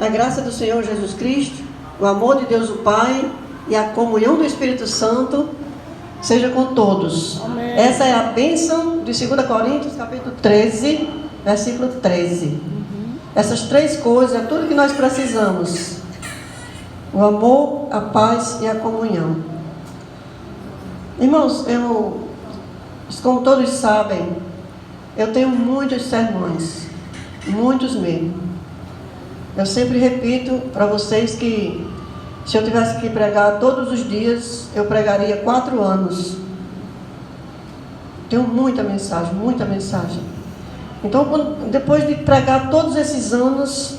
A graça do Senhor Jesus Cristo, o amor de Deus o Pai e a comunhão do Espírito Santo seja com todos. Amém. Essa é a bênção de 2 Coríntios, capítulo 13, versículo 13. Essas três coisas é tudo que nós precisamos: o amor, a paz e a comunhão. Irmãos, como todos sabem, eu tenho muitos sermões, muitos mesmo. Eu sempre repito para vocês que se eu tivesse que pregar todos os dias, eu pregaria 4 anos. Tenho muita mensagem, muita mensagem. Então, depois de pregar todos esses anos,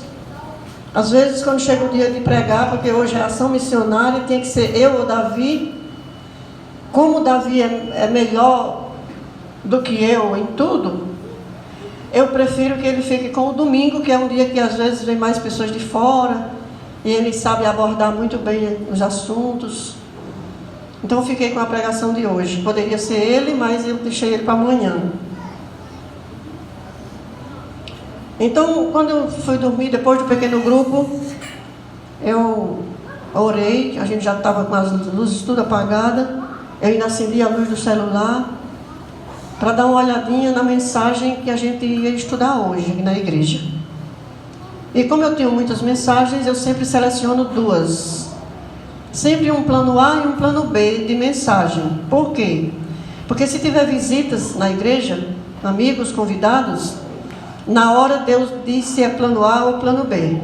às vezes quando chega o dia de pregar, porque hoje é ação missionária, tem que ser eu ou Davi. Como Davi é melhor do que eu em tudo, eu prefiro que ele fique com o domingo, que é um dia que às vezes vem mais pessoas de fora, e ele sabe abordar muito bem os assuntos. Então eu fiquei com a pregação de hoje. Poderia ser ele, mas eu deixei ele para amanhã. Então, quando eu fui dormir, depois do pequeno grupo, eu orei, a gente já estava com as luzes tudo apagadas, eu ainda acendi a luz do celular, para dar uma olhadinha na mensagem que a gente ia estudar hoje na igreja. E como eu tenho muitas mensagens, eu sempre seleciono 2. Sempre um plano A e um plano B de mensagem. Por quê? Porque se tiver visitas na igreja, amigos, convidados, na hora Deus diz se é plano A ou plano B.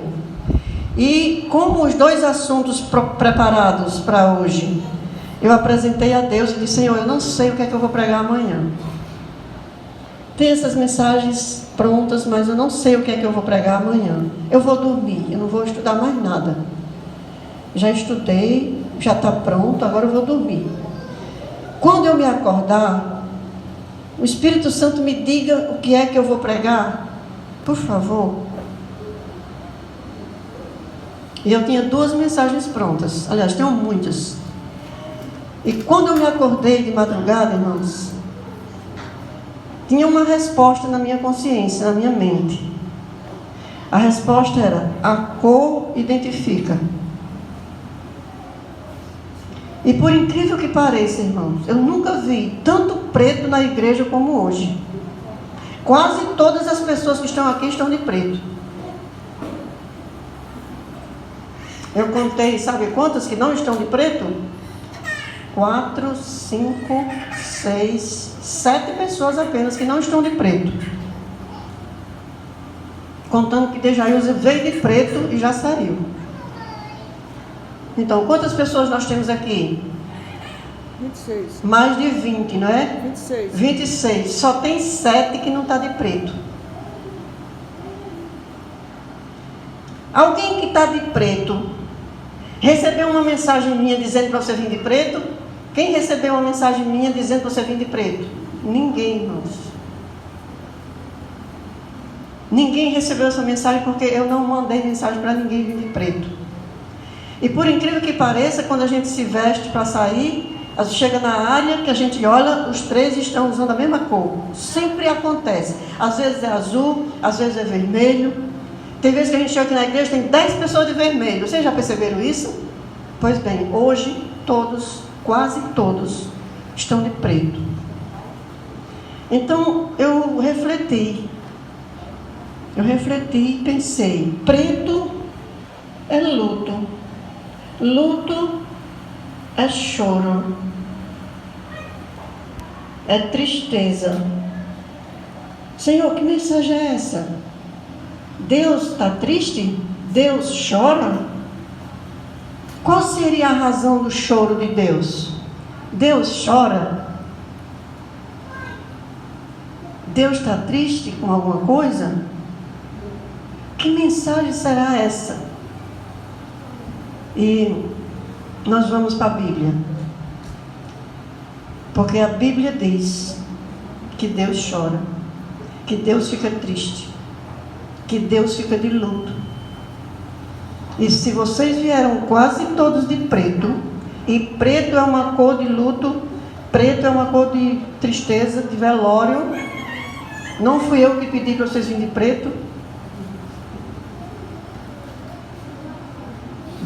E como os 2 assuntos preparados para hoje, eu apresentei a Deus e disse: Senhor, eu não sei o que é que eu vou pregar amanhã. Tem essas mensagens prontas, mas eu não sei o que é que eu vou pregar amanhã. Eu vou dormir, eu não vou estudar mais nada. Já estudei, já está pronto, agora eu vou dormir. Quando eu me acordar, o Espírito Santo me diga o que é que eu vou pregar, por favor. E eu tinha 2 mensagens prontas, aliás, tenho muitas. E quando eu me acordei de madrugada, irmãos, tinha uma resposta na minha consciência, na minha mente. A resposta era: a cor identifica. E por incrível que pareça, irmãos, eu nunca vi tanto preto na igreja como hoje. Quase todas as pessoas que estão aqui estão de preto. Eu contei, sabe quantas que não estão de preto? 4, 5, 6, 7 pessoas apenas que não estão de preto. Contando que Dejailza veio de preto e já saiu. Então, quantas pessoas nós temos aqui? 26. Mais de 20, não é? 26. 26. Só tem 7 que não está de preto. Alguém que está de preto recebeu uma mensagem minha dizendo para você vir de preto? Quem recebeu uma mensagem minha dizendo para você vir de preto? Ninguém, irmãos. Ninguém recebeu essa mensagem, porque eu não mandei mensagem para ninguém vir de preto. E por incrível que pareça, quando a gente se veste para sair, chega na área que a gente olha, os 3 estão usando a mesma cor. Sempre acontece. Às vezes é azul, às vezes é vermelho. Tem vezes que a gente chega aqui na igreja, tem 10 pessoas de vermelho. Vocês já perceberam isso? Pois bem, hoje todos, quase todos, estão de preto. Então eu refleti e pensei: preto é luto, luto é choro, é tristeza. Senhor, que mensagem é essa? Deus está triste? Deus chora? Qual seria a razão do choro de Deus? Deus chora? Deus está triste com alguma coisa? Que mensagem será essa? E nós vamos para a Bíblia. Porque a Bíblia diz que Deus chora, que Deus fica triste, que Deus fica de luto. E se vocês vieram quase todos de preto, e preto é uma cor de luto, preto é uma cor de tristeza, de velório, não fui eu que pedi para vocês virem de preto.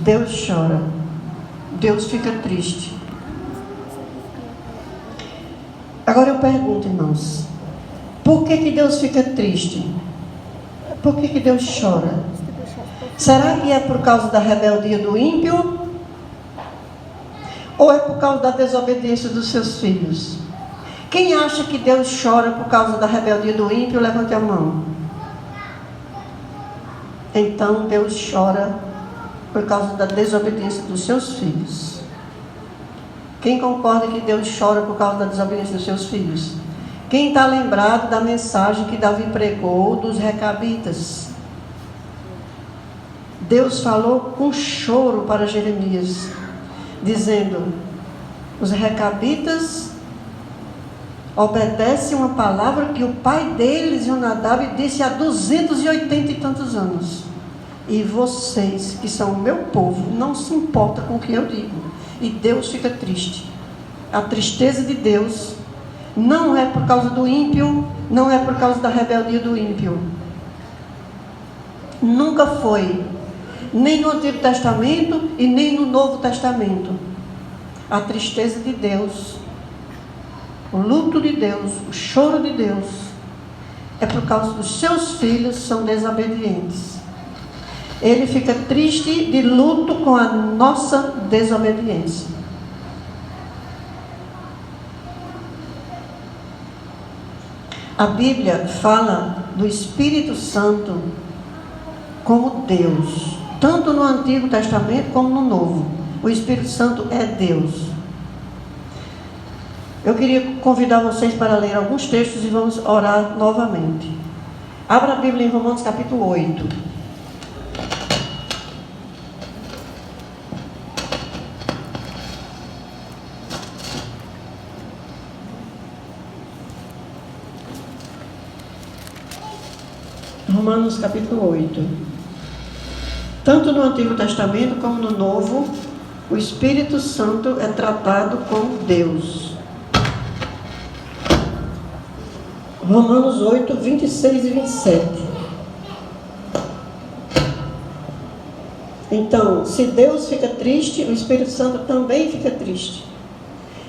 Deus chora. Deus fica triste. Agora eu pergunto, irmãos, por que Deus fica triste? Por que Deus chora? Será que é por causa da rebeldia do ímpio? Ou é por causa da desobediência dos seus filhos? Quem acha que Deus chora por causa da rebeldia do ímpio, levante a mão. Então Deus chora por causa da desobediência dos seus filhos. Quem concorda que Deus chora por causa da desobediência dos seus filhos? Quem está lembrado da mensagem que Davi pregou dos recabitas? Deus falou com choro para Jeremias, dizendo: os recabitas obedecem uma palavra que o pai deles, Jonadab, disse há 280 e tantos anos. E vocês, que são o meu povo, não se importam com o que eu digo. E Deus fica triste. A tristeza de Deus não é por causa do ímpio, não é por causa da rebeldia do ímpio. Nunca foi, nem no Antigo Testamento e nem no Novo Testamento. A tristeza de Deus, o luto de Deus, o choro de Deus, é por causa dos seus filhos que são desobedientes. Ele fica triste de luto com a nossa desobediência. A Bíblia fala do Espírito Santo como Deus, tanto no Antigo Testamento como no Novo. O Espírito Santo é Deus. Eu queria convidar vocês para ler alguns textos e vamos orar novamente. Abra a Bíblia em Romanos capítulo 8. Romanos capítulo 8. Tanto no Antigo Testamento como no Novo, o Espírito Santo é tratado como Deus. Romanos 8, 26 e 27. Então, se Deus fica triste, o Espírito Santo também fica triste.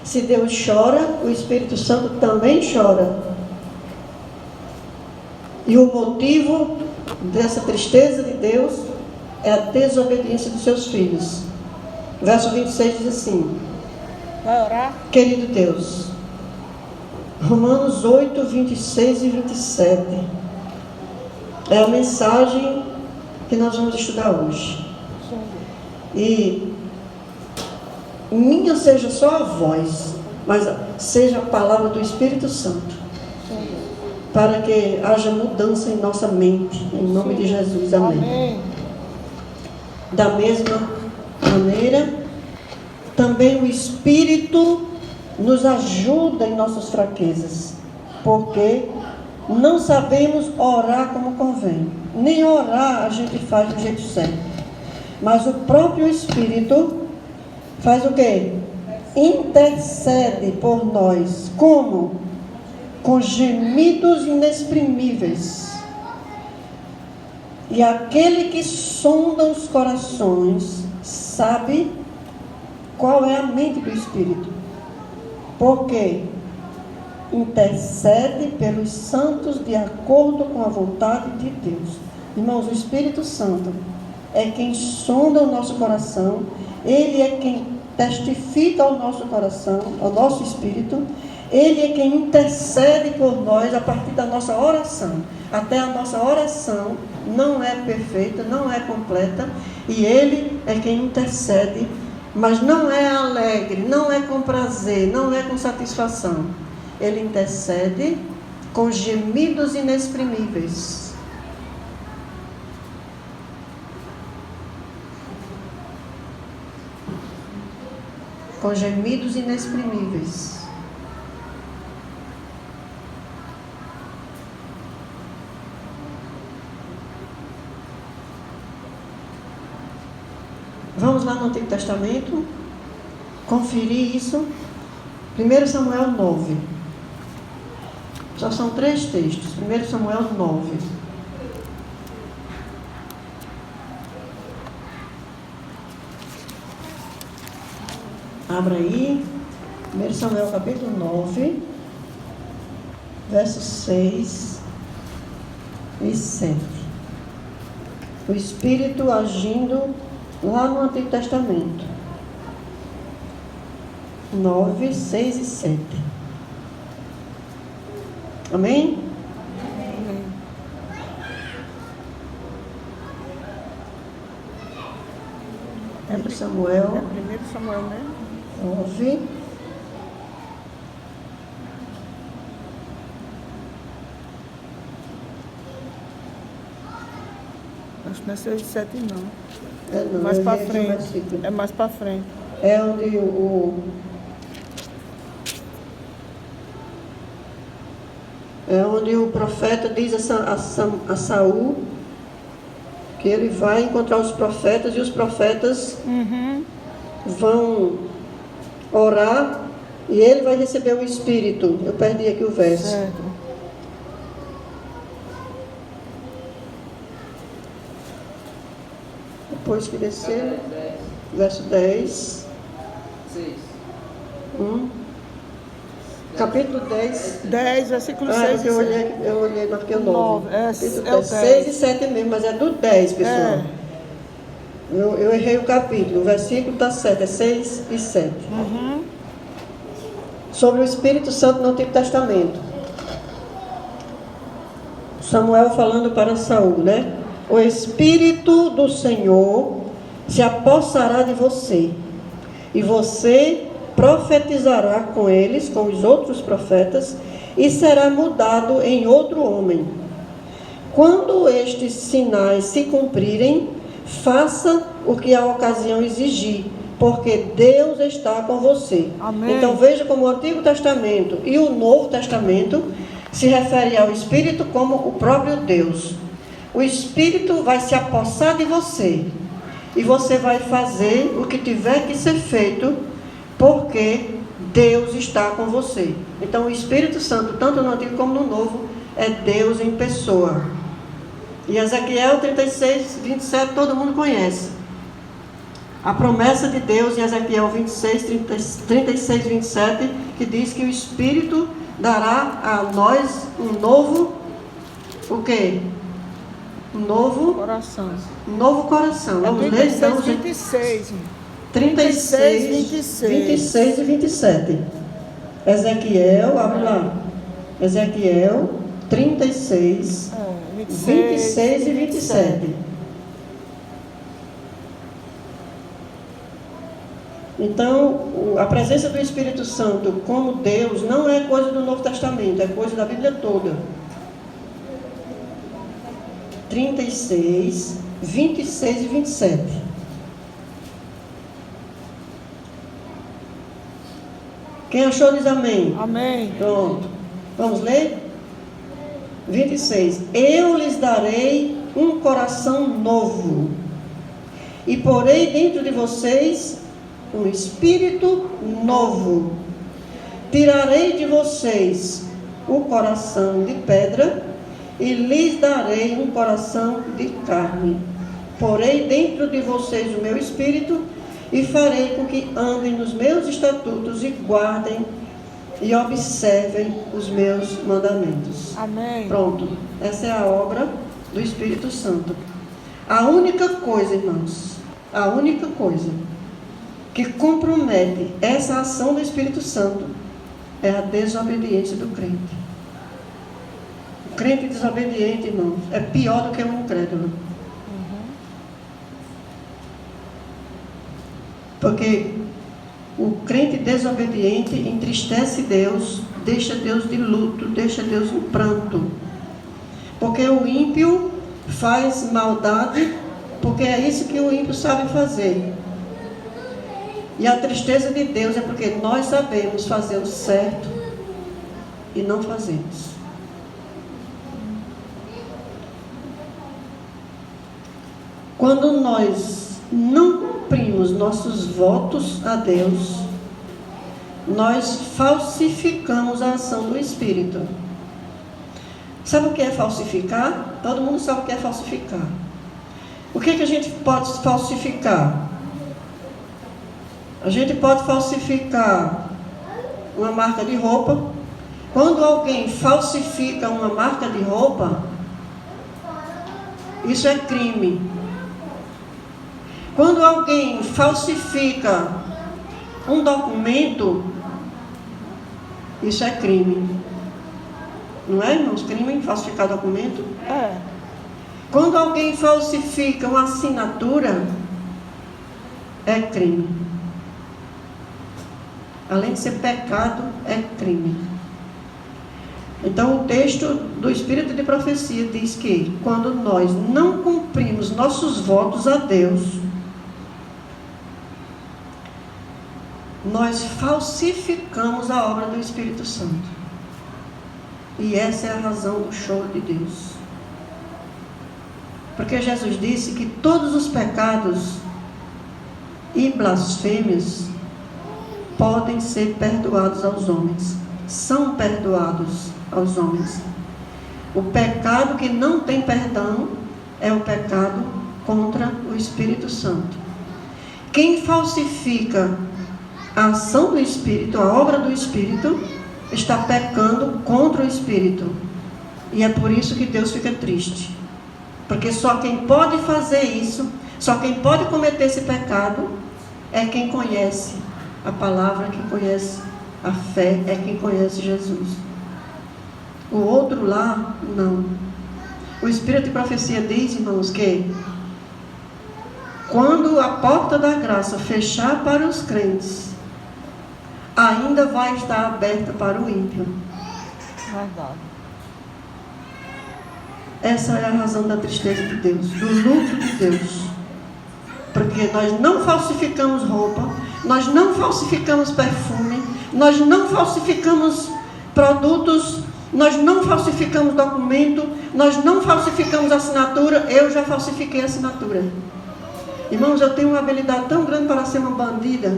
Se Deus chora, o Espírito Santo também chora. E o motivo dessa tristeza de Deus é a desobediência dos seus filhos. Verso 26 diz assim: vai orar? Querido Deus, Romanos 8, 26 e 27 é a mensagem que nós vamos estudar hoje. E minha seja só a voz, mas seja a palavra do Espírito Santo, para que haja mudança em nossa mente, em nome de Jesus, amém. Amém. Da mesma maneira, também o Espírito nos ajuda em nossas fraquezas, porque não sabemos orar como convém, nem orar a gente faz do jeito certo, mas o próprio Espírito faz o quê? Intercede por nós, como? Com gemidos inexprimíveis. E aquele que sonda os corações sabe qual é a mente do Espírito, porque intercede pelos santos de acordo com a vontade de Deus. Irmãos, o Espírito Santo é quem sonda o nosso coração, ele é quem testifica ao nosso coração, ao nosso espírito. Ele é quem intercede por nós a partir da nossa oração. Até a nossa oração não é perfeita, não é completa, e Ele é quem intercede, mas não é alegre, não é com prazer, não é com satisfação. Ele intercede com gemidos inexprimíveis. Com gemidos inexprimíveis. Vamos lá no Antigo Testamento, conferir isso. 1 Samuel 9. Só são 3 textos. 1 Samuel 9. Abra aí, 1 Samuel capítulo 9, versos 6 e 7. O Espírito agindo lá no Antigo Testamento. 9, 6 e 7. Amém? Amém. É Samuel É 1 Samuel, né? 9. Acho que não é 6 e 7 não. É, não, Mais eu pra li aqui o frente. versículo. É mais pra frente. É onde o profeta diz a Saul que ele vai encontrar os profetas e os profetas vão orar e ele vai receber o Espírito. Eu perdi aqui o verso. Certo. Depois que descer, verso 10. 6. Capítulo 10. 10, versículo 6 e 7. Eu olhei, mas porque é o 9. É Capítulo o 10, 6 e 7 mesmo, mas é do 10, pessoal. Eu errei o capítulo, o versículo está certo, é 6 e 7. Sobre o Espírito Santo no Antigo Testamento. Samuel falando para Saul, né? O Espírito do Senhor se apossará de você, e você profetizará com eles, com os outros profetas, e será mudado em outro homem. Quando estes sinais se cumprirem, faça o que a ocasião exigir, porque Deus está com você. Amém. Então veja como o Antigo Testamento e o Novo Testamento se referem ao Espírito como o próprio Deus. O Espírito vai se apossar de você e você vai fazer o que tiver que ser feito, porque Deus está com você. Então o Espírito Santo, tanto no Antigo como no Novo, é Deus em pessoa. E Ezequiel 36, 27, todo mundo conhece. A promessa de Deus em Ezequiel 26, 36, 27, que diz que o Espírito dará a nós um novo, o quê? Um novo Coração. Vamos ler então. 26. 36, 26 e 27. Ezequiel, abre lá. Ezequiel 36, 26 e 27. Então, a presença do Espírito Santo como Deus não é coisa do Novo Testamento, é coisa da Bíblia toda. 36, 26 e 27. Quem achou diz amém. Amém. Pronto. Vamos ler? 26. Eu lhes darei um coração novo, e porei dentro de vocês um espírito novo. Tirarei de vocês o coração de pedra e lhes darei um coração de carne. Porei dentro de vocês o meu espírito e farei com que andem nos meus estatutos e guardem e observem os meus mandamentos. Amém. Pronto. Essa é a obra do Espírito Santo. A única coisa, irmãos, a única coisa que compromete essa ação do Espírito Santo é a desobediência do crente. O crente desobediente, irmãos, é pior do que um incrédulo. Porque o crente desobediente entristece Deus, deixa Deus de luto, deixa Deus em pranto. Porque o ímpio faz maldade, porque é isso que o ímpio sabe fazer. E a tristeza de Deus é porque nós sabemos fazer o certo e não fazemos. Quando nós não cumprimos nossos votos a Deus, nós falsificamos a ação do Espírito. Sabe o que é falsificar? Todo mundo sabe o que é falsificar. O que a gente pode falsificar? A gente pode falsificar uma marca de roupa. Quando alguém falsifica uma marca de roupa, isso é crime. Quando alguém falsifica um documento, isso é crime. Não é, irmãos? Crime em falsificar documento? É. Quando alguém falsifica uma assinatura, é crime. Além de ser pecado, é crime. Então o texto do Espírito de Profecia diz que quando nós não cumprimos nossos votos a Deus, nós falsificamos a obra do Espírito Santo. E essa é a razão do choro de Deus. Porque Jesus disse que todos os pecados e blasfêmias podem ser perdoados aos homens. São perdoados aos homens. O pecado que não tem perdão é o pecado contra o Espírito Santo. Quem falsifica a ação do Espírito, a obra do Espírito, está pecando contra o Espírito. E é por isso que Deus fica triste. Porque só quem pode fazer isso, só quem pode cometer esse pecado, é quem conhece a palavra, quem conhece a fé, é quem conhece Jesus. O outro lá, não. O Espírito de Profecia diz, irmãos, que quando a porta da graça fechar para os crentes, ainda vai estar aberta para o ímpio. Verdade. Essa é a razão da tristeza de Deus, do luto de Deus. Porque nós não falsificamos roupa, nós não falsificamos perfume, nós não falsificamos produtos, nós não falsificamos documento, nós não falsificamos assinatura. Eu já falsifiquei a assinatura. Irmãos, eu tenho uma habilidade tão grande para ser uma bandida,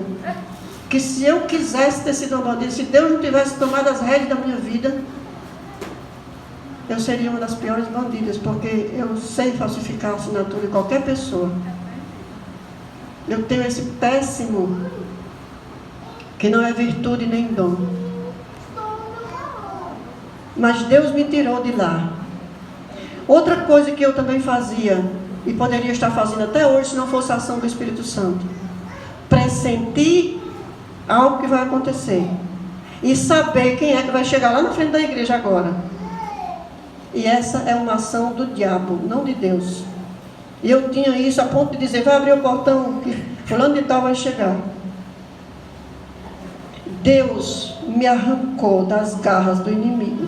que se eu quisesse ter sido uma bandida, se Deus não tivesse tomado as rédeas da minha vida, eu seria uma das piores bandidas, porque eu sei falsificar a assinatura de qualquer pessoa. Eu tenho esse péssimo, que não é virtude nem dom. Mas Deus me tirou de lá. Outra coisa que eu também fazia, e poderia estar fazendo até hoje, se não fosse a ação do Espírito Santo: pressentir algo que vai acontecer. E saber quem é que vai chegar lá na frente da igreja agora. E essa é uma ação do diabo, não de Deus. E eu tinha isso a ponto de dizer: vai abrir o portão, que fulano de tal vai chegar. Deus me arrancou das garras do inimigo.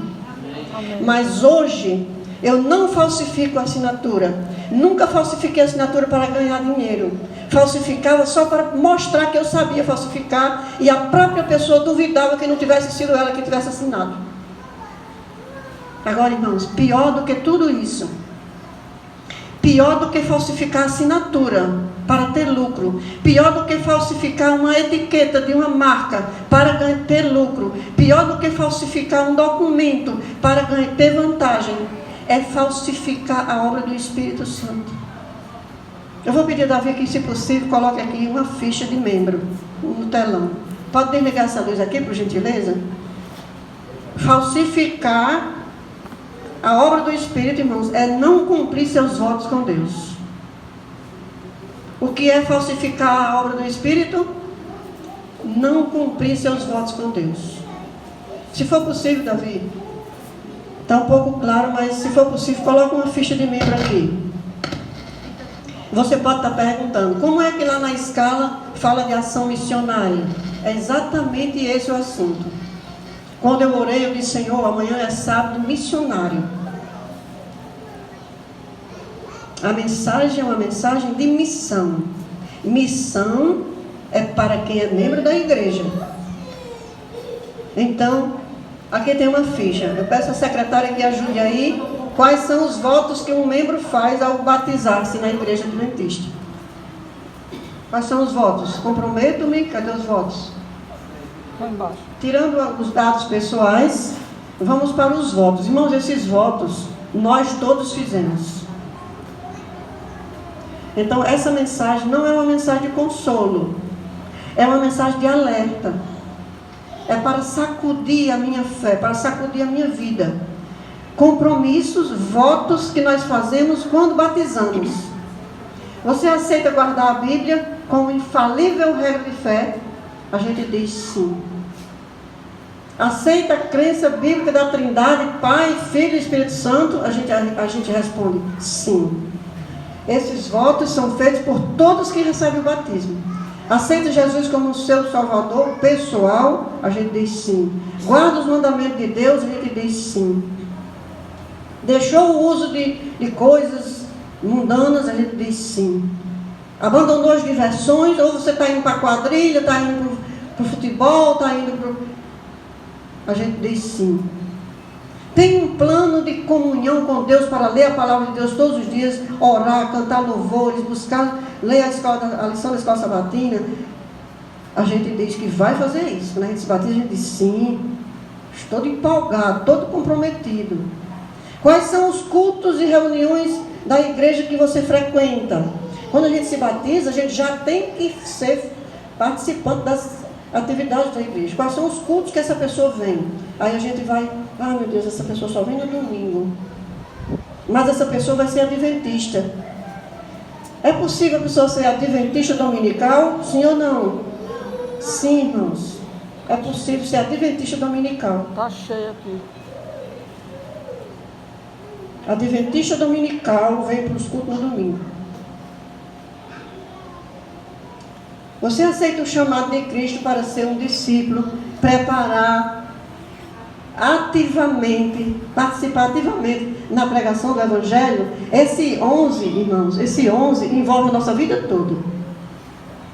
Amém. Mas hoje eu não falsifico a assinatura. Nunca falsifiquei a assinatura para ganhar dinheiro. Falsificava só para mostrar que eu sabia falsificar, e a própria pessoa duvidava que não tivesse sido ela que tivesse assinado. Agora, irmãos, pior do que tudo isso, pior do que falsificar a assinatura para ter lucro, pior do que falsificar uma etiqueta de uma marca para ter lucro, pior do que falsificar um documento para ter vantagem, é falsificar a obra do Espírito Santo. Eu vou pedir a Davi que, se possível, coloque aqui uma ficha de membro no telão. Pode desligar essa luz aqui, por gentileza? Falsificar a obra do Espírito, irmãos, é não cumprir seus votos com Deus. O que é falsificar a obra do Espírito? Não cumprir seus votos com Deus. Se for possível, Davi, está um pouco claro, mas se for possível, coloque uma ficha de membro aqui. Você pode estar perguntando: como é que lá na escala fala de ação missionária? É exatamente esse o assunto. Quando eu orei, eu disse: Senhor, amanhã é sábado missionário. A mensagem é uma mensagem de missão. Missão é para quem é membro da igreja. Então, aqui tem uma ficha. Eu peço à secretária que ajude aí. Quais são os votos que um membro faz ao batizar-se na igreja adventista? Quais são os votos? Comprometo-me. Cadê os votos? Lá embaixo. Tirando os dados pessoais, vamos para os votos. Irmãos, esses votos nós todos fizemos. Então, essa mensagem não é uma mensagem de consolo. É uma mensagem de alerta. É para sacudir a minha fé, para sacudir a minha vida. Compromissos, votos que nós fazemos quando batizamos. Você aceita guardar a Bíblia como infalível regra de fé? A gente diz sim. Aceita a crença bíblica da Trindade, Pai, Filho e Espírito Santo? A gente responde sim. Esses votos são feitos por todos que recebem o batismo. Aceita Jesus como seu Salvador pessoal? A gente diz sim. Guarda os mandamentos de Deus? A gente diz sim. Deixou o uso de coisas mundanas? A gente diz sim. Abandonou as diversões? Ou você está indo para a quadrilha, está indo para o futebol, está indo para... A gente diz sim. Tem um plano de comunhão com Deus para ler a palavra de Deus todos os dias, orar, cantar louvores, buscar, ler a lição da escola sabatina. A gente diz que vai fazer isso. Quando a gente se batiza, a gente diz sim. Estou empolgado, todo comprometido. Quais são os cultos e reuniões da igreja que você frequenta? Quando a gente se batiza, a gente já tem que ser participante das atividades da igreja. Quais são os cultos que essa pessoa vem? Aí a gente vai, meu Deus, essa pessoa só vem no domingo. Mas essa pessoa vai ser adventista. É possível a pessoa ser adventista dominical? Sim ou não? Sim, irmãos. É possível ser adventista dominical. Está cheio aqui. Adventista dominical vem para os cultos no domingo. Você aceita o chamado de Cristo para ser um discípulo, preparar ativamente, participar ativamente na pregação do Evangelho? Esse 11, irmãos, esse 11 envolve a nossa vida toda.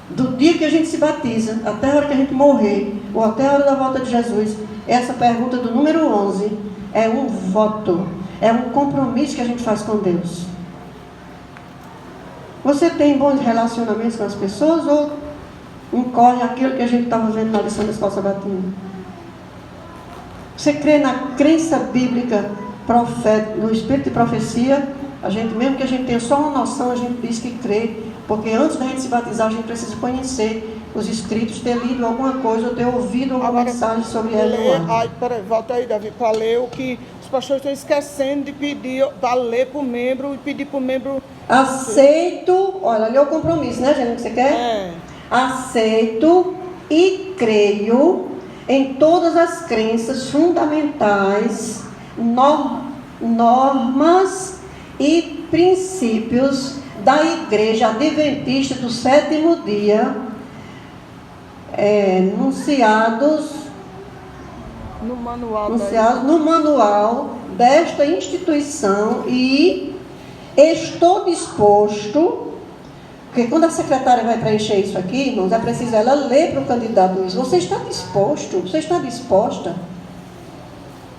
Do dia que a gente se batiza, até a hora que a gente morrer, ou até a hora da volta de Jesus, essa pergunta do número 11 é um voto, é um compromisso que a gente faz com Deus. Você tem bons relacionamentos com as pessoas ou incorre aquilo que a gente estava vendo na lição da escola sabatina? Você crê na crença bíblica no espírito de profecia? A gente, mesmo que a gente tenha só uma noção, a gente diz que crê, porque antes da gente se batizar, a gente precisa conhecer os escritos, ter lido alguma coisa ou ter ouvido alguma mensagem sobre ela. Peraí, volta aí, Davi, para ler o que os pastores estão esquecendo de pedir, para ler para o membro e pedir para o membro. Aceito, olha, ali é o compromisso, né, gente, que você quer? É. Aceito e creio em todas as crenças fundamentais, normas e princípios da Igreja Adventista do Sétimo Dia, enunciados no manual desta instituição, e estou disposto. Porque quando a secretária vai preencher isso aqui, irmãos, é preciso ela ler para o candidato isso. Você está disposto? Você está disposta?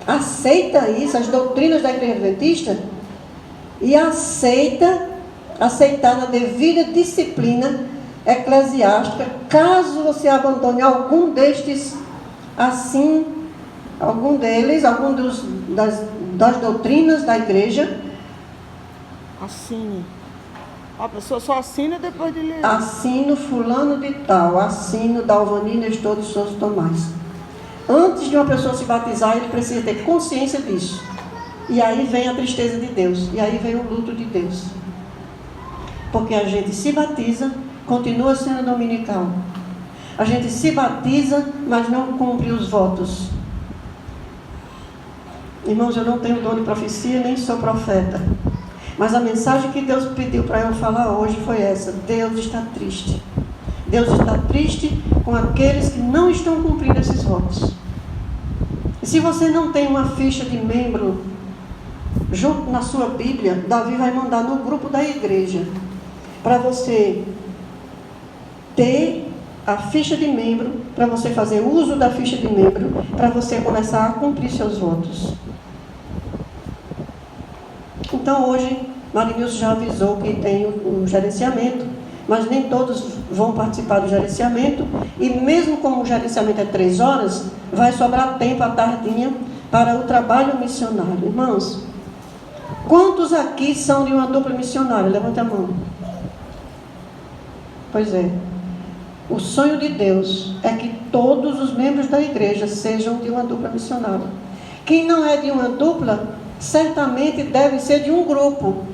Aceita isso, as doutrinas da Igreja Adventista? E aceitar na devida disciplina eclesiástica, caso você abandone algum destes, assim, algum das doutrinas da igreja. Assine. A pessoa só assina depois de ler. Assino fulano de tal, assino Dalvani Nestor de Souza Tomás. Antes de uma pessoa se batizar, ele precisa ter consciência disso. E aí vem a tristeza de Deus, e aí vem o luto de Deus. Porque a gente se batiza, continua sendo dominical. A gente se batiza, mas não cumpre os votos. Irmãos, eu não tenho dom de profecia, nem sou profeta. Mas a mensagem que Deus pediu para eu falar hoje foi essa: Deus está triste. Deus está triste com aqueles que não estão cumprindo esses votos. E se você não tem uma ficha de membro junto na sua Bíblia, Davi vai mandar no grupo da igreja para você ter a ficha de membro, para você fazer uso da ficha de membro, para você começar a cumprir seus votos. Então hoje, Marinilson já avisou que tem o gerenciamento, mas nem todos vão participar do gerenciamento, e mesmo como o gerenciamento é 3 horas, vai sobrar tempo à tardinha para o trabalho missionário. Irmãos, quantos aqui são de uma dupla missionária? Levanta a mão. Pois é. O sonho de Deus é que todos os membros da igreja sejam de uma dupla missionária. Quem não é de uma dupla, certamente deve ser de um grupo.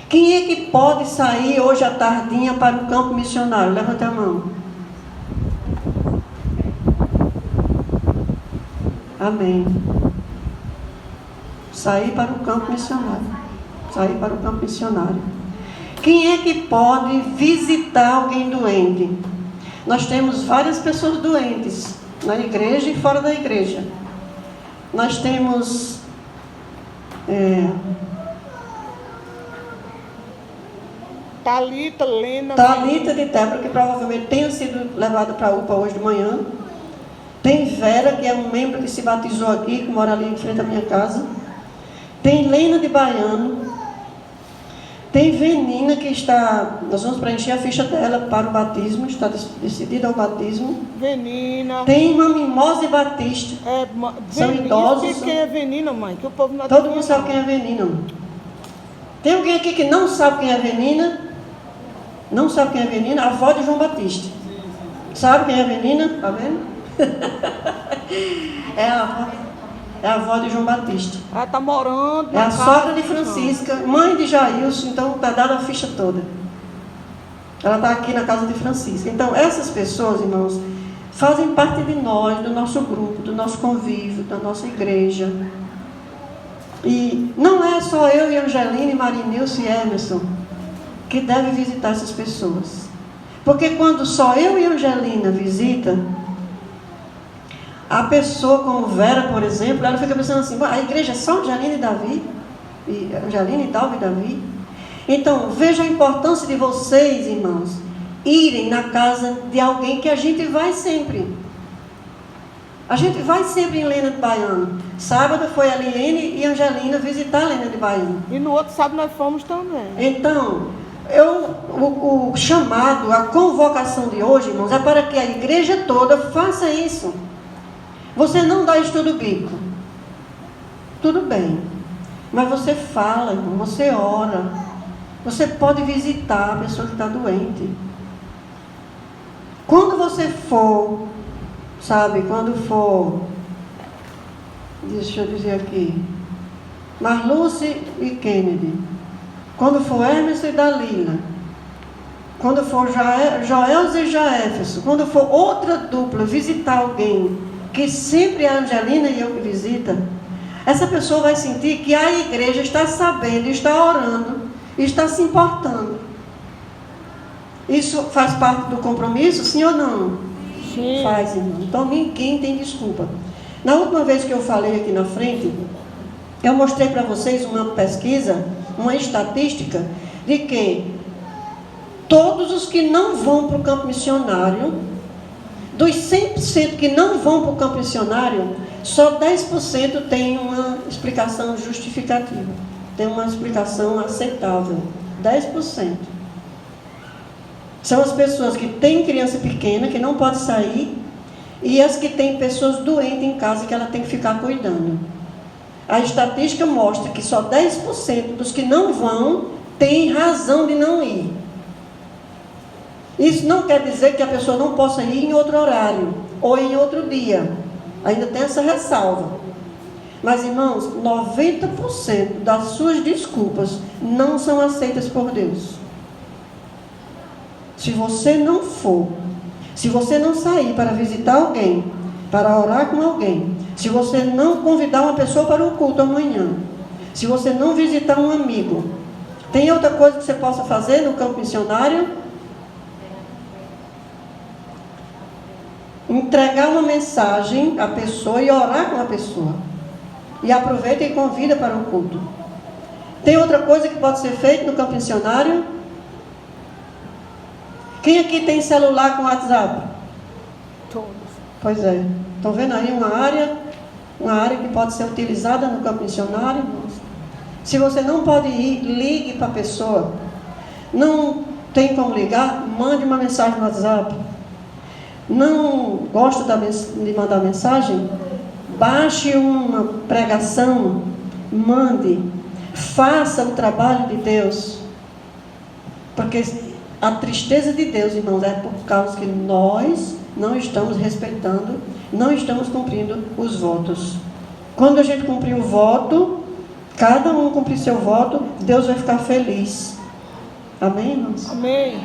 Quem é que pode sair hoje à tardinha para o campo missionário? Levanta a mão. Amém. Sair para o campo missionário. Sair para o campo missionário. Quem é que pode visitar alguém doente? Nós temos várias pessoas doentes, na igreja e fora da igreja. Nós temos Talita, Lena. Talita de Tebra, que provavelmente tenha sido levada para a UPA hoje de manhã. Tem Vera, que é um membro que se batizou aqui, que mora ali em frente à minha casa. Tem Lena de Baiano. Tem Venina, que está... Nós vamos preencher a ficha dela para o batismo. Está decidida ao batismo. Venina. Tem uma Mimosa e Batista. São Venina. idosos. Quem é Venina, mãe? Que o povo não Todo mundo sabe quem é Venina. Tem alguém aqui que não sabe quem é Venina? Não sabe quem é Venina? A avó de João Batista. Sabe quem é Venina? Está vendo? É a avó de João Batista. Ela está morando. É a sogra de Francisca, mãe de Jailson, então está dada a ficha toda. Ela está aqui na casa de Francisca. Então, essas pessoas, irmãos, fazem parte de nós, do nosso grupo, do nosso convívio, da nossa igreja. E não é só eu e Angelina, Marinilson e Emerson que devem visitar essas pessoas. Porque quando só eu e Angelina visitam, a pessoa como Vera, por exemplo, ela fica pensando assim, a igreja é só Angelina e Davi? Angelina e Dalva e Davi? Então, veja a importância de vocês, irmãos, irem na casa de alguém que a gente vai sempre. A gente vai sempre em Lena de Baiano. Sábado foi a Liliane e a Angelina visitar a Lena de Baiano. E no outro sábado nós fomos também. Então, o chamado, a convocação de hoje, irmãos, é para que a igreja toda faça isso. Você não dá estudo bíblico. Tudo bem. Mas você fala, irmão, você ora. Você pode visitar a pessoa que está doente. Quando você for, quando for, deixa eu dizer aqui, Marluce e Kennedy, quando for Hermes e Dalila, quando for Joelza e Jaéferson, quando for outra dupla visitar alguém, que sempre é a Angelina e eu que visita, essa pessoa vai sentir que a igreja está sabendo, está orando, está se importando. Isso faz parte do compromisso, sim ou não? Sim. Faz, irmão. Então ninguém tem desculpa. Na última vez que eu falei aqui na frente, eu mostrei para vocês uma pesquisa, uma estatística, de que todos os que não vão para o campo missionário, dos 100% que não vão para o campo missionário, só 10% tem uma explicação justificativa. Tem uma explicação aceitável. 10%. São as pessoas que têm criança pequena, que não pode sair, e as que têm pessoas doentes em casa que ela tem que ficar cuidando. A estatística mostra que só 10% dos que não vão têm razão de não ir. Isso não quer dizer que a pessoa não possa ir em outro horário ou em outro dia. Ainda tem essa ressalva. Mas, irmãos, 90% das suas desculpas não são aceitas por Deus. Se você não for, se você não sair para visitar alguém, para orar com alguém, se você não convidar uma pessoa para o culto amanhã, se você não visitar um amigo, tem outra coisa que você possa fazer no campo missionário? Entregar uma mensagem à pessoa e orar com a pessoa. E aproveita e convida para o culto. Tem outra coisa que pode ser feita no campo missionário? Quem aqui tem celular com WhatsApp? Todos. Pois é. Estão vendo aí uma área que pode ser utilizada no campo missionário? Se você não pode ir, ligue para a pessoa. Não tem como ligar? Mande uma mensagem no WhatsApp. Não gosta de mandar mensagem? Baixe uma pregação, mande, faça o trabalho de Deus. Porque A tristeza de Deus, irmãos, é por causa que nós não estamos respeitando, não estamos cumprindo os votos. Quando a gente cumprir o voto, cada um cumprir seu voto, Deus vai ficar feliz. Amém, irmãos? Amém.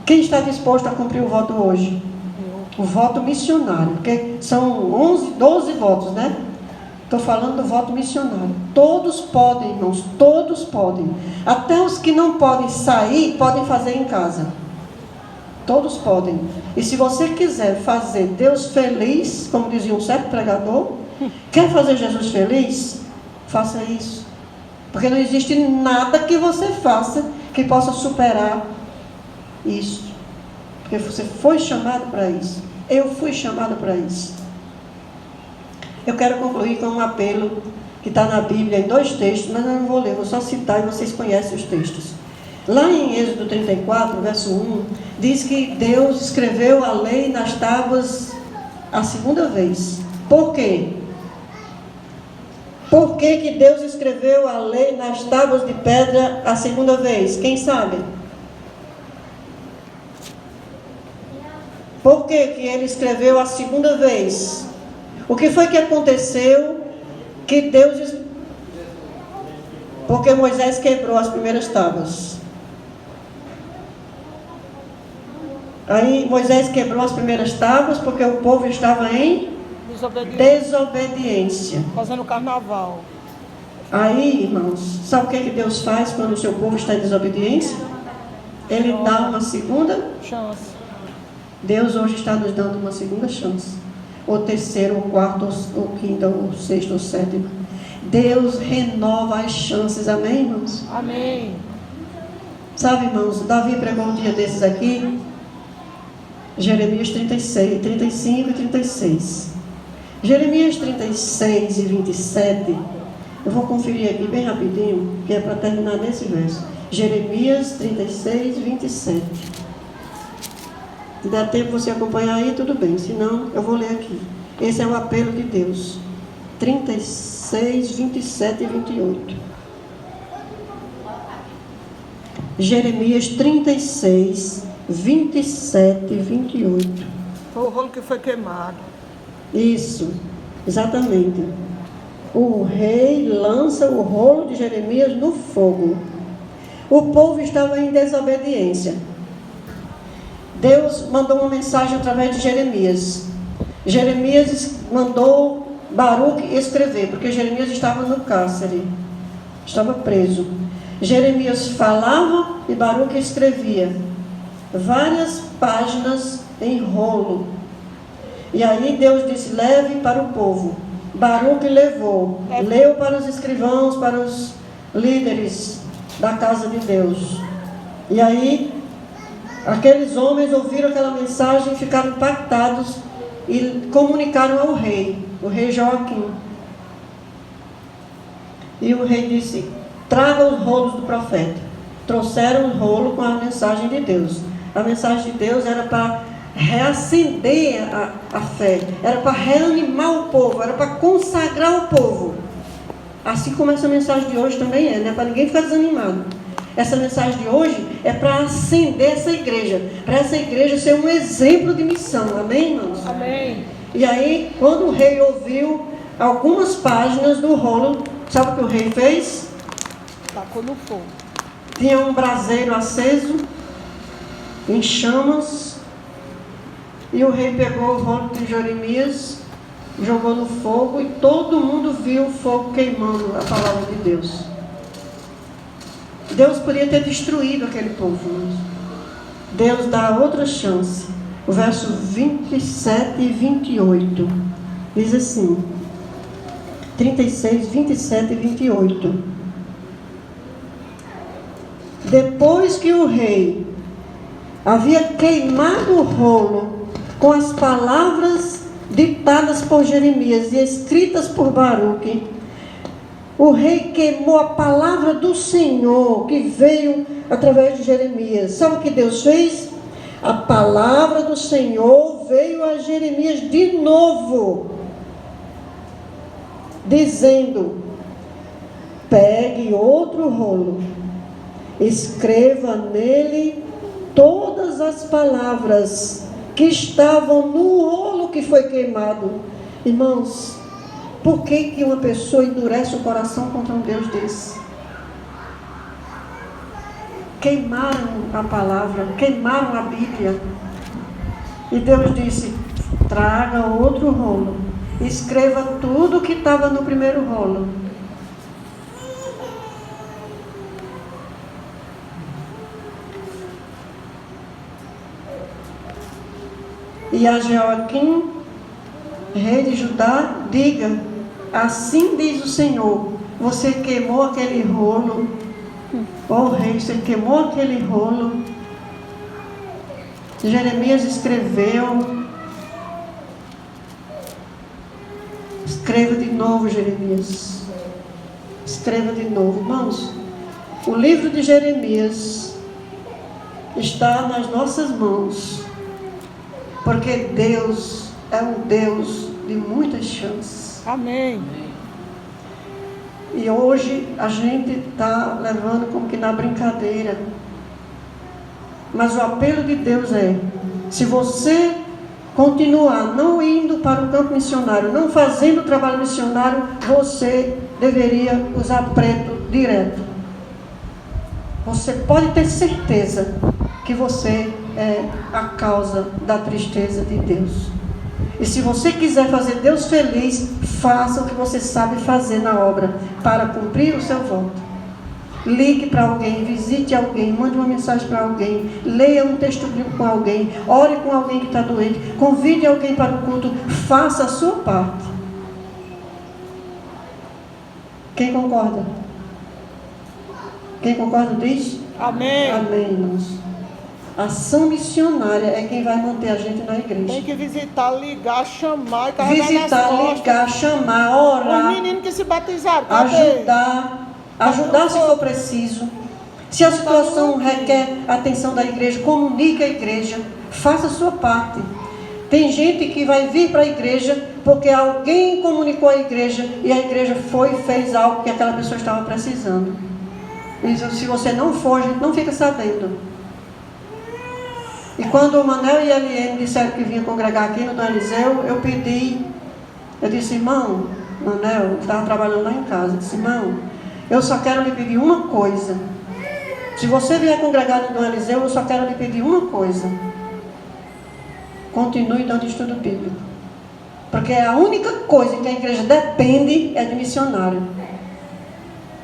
Quem está disposto a cumprir o voto hoje? O voto missionário, porque são 12 votos, né? Estou falando do voto missionário. Todos podem, irmãos, todos podem. Até os que não podem sair, podem fazer em casa. Todos podem. E se você quiser fazer Deus feliz, como dizia um certo pregador, quer fazer Jesus feliz? Faça isso. Porque não existe nada que você faça que possa superar isso. Porque você foi chamado para isso. Eu fui chamado para isso. Eu quero concluir com um apelo que está na Bíblia, em 2 textos, mas eu não vou ler, vou só citar e vocês conhecem os textos. Lá em Êxodo 34, verso 1, diz que Deus escreveu a lei nas tábuas a segunda vez. Por quê? Por que Deus escreveu a lei nas tábuas de pedra a segunda vez? Quem sabe? Por que ele escreveu a segunda vez? O que foi que aconteceu que Deus... Porque Moisés quebrou as primeiras tábuas. Aí Moisés quebrou as primeiras tábuas porque o povo estava em desobediência. Fazendo carnaval. Aí, irmãos, sabe o que Deus faz quando o seu povo está em desobediência? Ele dá uma segunda chance. Deus hoje está nos dando uma segunda chance. Ou terceiro, ou quarto, ou quinta, ou sexta, ou sétima. Deus renova as chances, amém, irmãos? Amém. Sabe, irmãos, Davi pregou um dia desses aqui, Jeremias 36, 35 e 36. Jeremias 36 e 27, eu vou conferir aqui bem rapidinho, que é para terminar nesse verso. Jeremias 36 e 27. Se der tempo você acompanhar aí, tudo bem. Se não, eu vou ler aqui. Esse é o apelo de Deus. 36, 27 e 28. Jeremias 36, 27 e 28. Foi o rolo que foi queimado. Isso, exatamente. O rei lança o rolo de Jeremias no fogo. O povo estava em desobediência. Deus mandou uma mensagem através de Jeremias. Jeremias mandou Baruque escrever, porque Jeremias estava no cárcere, estava preso. Jeremias falava e Baruque escrevia várias páginas em rolo. E aí Deus disse: leve para o povo. Baruque levou, leu para os escrivãos, para os líderes da casa de Deus. E aí aqueles homens ouviram aquela mensagem, ficaram impactados e comunicaram ao rei, o rei Joaquim. E o rei disse: traga os rolos do profeta. Trouxeram o rolo com a mensagem de Deus. A mensagem de Deus era para reacender a fé, era para reanimar o povo, era para consagrar o povo. Assim como essa mensagem de hoje também é, não é para ninguém ficar desanimado. Essa mensagem de hoje é para acender essa igreja, para essa igreja ser um exemplo de missão, amém, irmãos? Amém. E aí, quando o rei ouviu algumas páginas do rolo, sabe o que o rei fez? Tacou no fogo. Tinha um braseiro aceso, em chamas, e o rei pegou o rolo de Jeremias, jogou no fogo, e todo mundo viu o fogo queimando a palavra de Deus. Deus podia ter destruído aquele povo, mas Deus dá outra chance. O verso 27 e 28 diz assim: 36, 27 e 28. Depois que o rei havia queimado o rolo com as palavras ditadas por Jeremias e escritas por Baruque, o rei queimou a palavra do Senhor que veio através de Jeremias. Sabe o que Deus fez? A palavra do Senhor veio a Jeremias de novo, dizendo: pegue outro rolo, escreva nele todas as palavras que estavam no rolo que foi queimado. Irmãos, por que uma pessoa endurece o coração contra um Deus desse? Queimaram a palavra, queimaram a Bíblia. E Deus disse: traga outro rolo, escreva tudo que estava no primeiro rolo. E a Joaquim, rei de Judá, diga: assim diz o Senhor, você queimou aquele rolo, ó rei, você queimou aquele rolo. Jeremias escreveu. Escreva de novo, Jeremias. Escreva de novo. Irmãos, o livro de Jeremias está nas nossas mãos, porque Deus é um Deus de muitas chances. Amém. E hoje a gente está levando como que na brincadeira. Mas o apelo de Deus é: se você continuar não indo para o campo missionário, não fazendo o trabalho missionário, você deveria usar preto direto. Você pode ter certeza que você é a causa da tristeza de Deus. E se você quiser fazer Deus feliz, faça o que você sabe fazer na obra para cumprir o seu voto. Ligue para alguém, visite alguém, mande uma mensagem para alguém, leia um texto bíblico com alguém, ore com alguém que está doente, convide alguém para o culto, faça a sua parte. Quem concorda? Quem concorda diz? Amém. Amém, irmãos. Ação missionária é quem vai manter a gente na igreja. Tem que visitar, ligar, chamar e carregar nas Visitar, costas. ligar, chamar, orar, Os meninos que se batizaram, cadê? ajudar se for preciso. Se a situação requer a atenção da igreja, comunique a igreja, faça a sua parte. Tem gente que vai vir para a igreja porque alguém comunicou à igreja e a igreja foi e fez algo que aquela pessoa estava precisando. E se você não for, a gente não fica sabendo. E quando o Manel e a Eliane disseram que vinha congregar aqui no Dom Eliseu, eu disse: irmão, Manel estava trabalhando lá em casa, eu disse: irmão, eu só quero lhe pedir uma coisa. Se você vier congregar no Dom Eliseu, eu só quero lhe pedir uma coisa: continue dando estudo bíblico, porque a única coisa que a igreja depende é de missionário,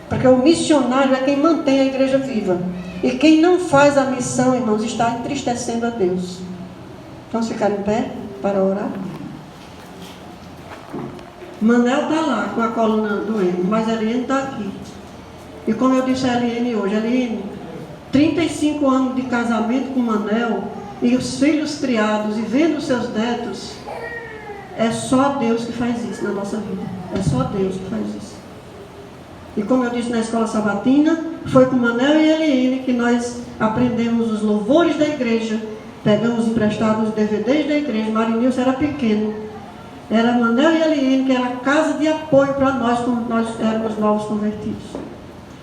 porque o missionário é quem mantém a igreja viva. E quem não faz a missão, irmãos, está entristecendo a Deus. Vamos ficar em pé para orar? Manel está lá com a coluna doendo, mas a Eliane está aqui. E como eu disse a Eliane hoje, Eliane, 35 anos de casamento com Manel, e os filhos criados, e vendo os seus netos, é só Deus que faz isso na nossa vida. É só Deus que faz isso. E como eu disse na escola sabatina, foi com Manel e Eliane que nós aprendemos os louvores da igreja, pegamos emprestados os DVDs da igreja. Marinilson era pequeno, era Manel e Eliane que era a casa de apoio para nós, como nós éramos novos convertidos.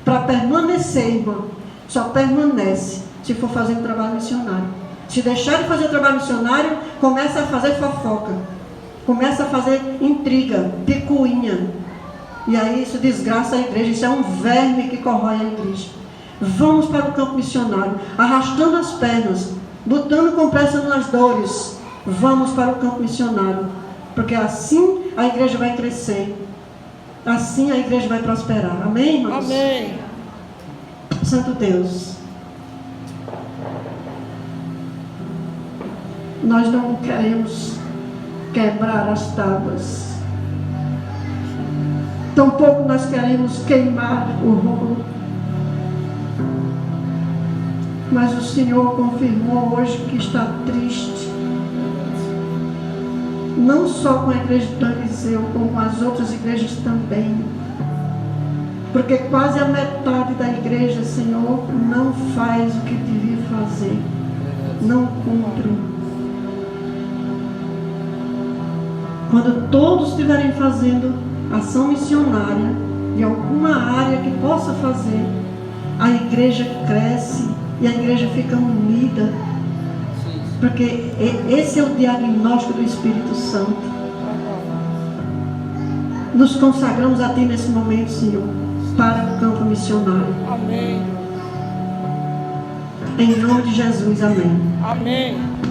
Para permanecer, irmão, só permanece se for fazer um trabalho missionário. Se deixar de fazer o trabalho missionário, começa a fazer fofoca, começa a fazer intriga, picuinha. E aí isso desgraça a igreja, isso é um verme que corrói a igreja. Vamos para o campo missionário, arrastando as pernas, lutando com pressa nas dores. Vamos para o campo missionário, porque assim a igreja vai crescer, assim a igreja vai prosperar. Amém, irmãos? Amém. Santo Deus, nós não queremos quebrar as tábuas, tampouco nós queremos queimar o rolo. Mas o Senhor confirmou hoje que está triste, não só com a igreja de Dom Eliseu, como com as outras igrejas também. Porque quase a metade da igreja, Senhor, não faz o que devia fazer, não cumpre. Quando todos estiverem fazendo ação missionária de alguma área que possa fazer, a igreja cresce e a igreja fica unida, porque esse é o diagnóstico do Espírito Santo. Nos consagramos a Ti nesse momento, Senhor, para o campo missionário. Amém. Em nome de Jesus, amém. Amém.